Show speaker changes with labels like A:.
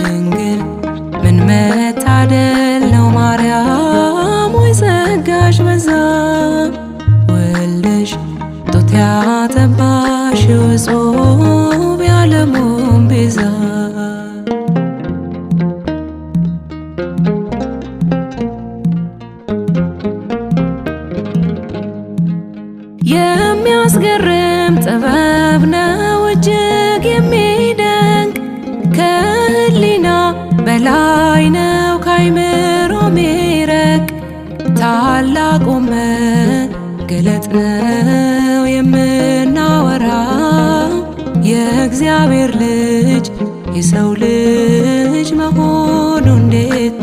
A: ድንግል ምን መታደል ነው ማርያም ወይ ጸጋሽ በዛ ወልደሽ ጡት ያጠባሽ እጹብ የዓለሙም ቤዛ የሚያስገርም ጥበብ ነው እጅግ የሚደንቅ ከህሊና በላይ ነው ካይምሮ ሚረቅ ታላቁ መገለጥ ነው የምናወራው የእግዚአብሔር ልጅ የሰው ልጅ መሆኑ እንዴት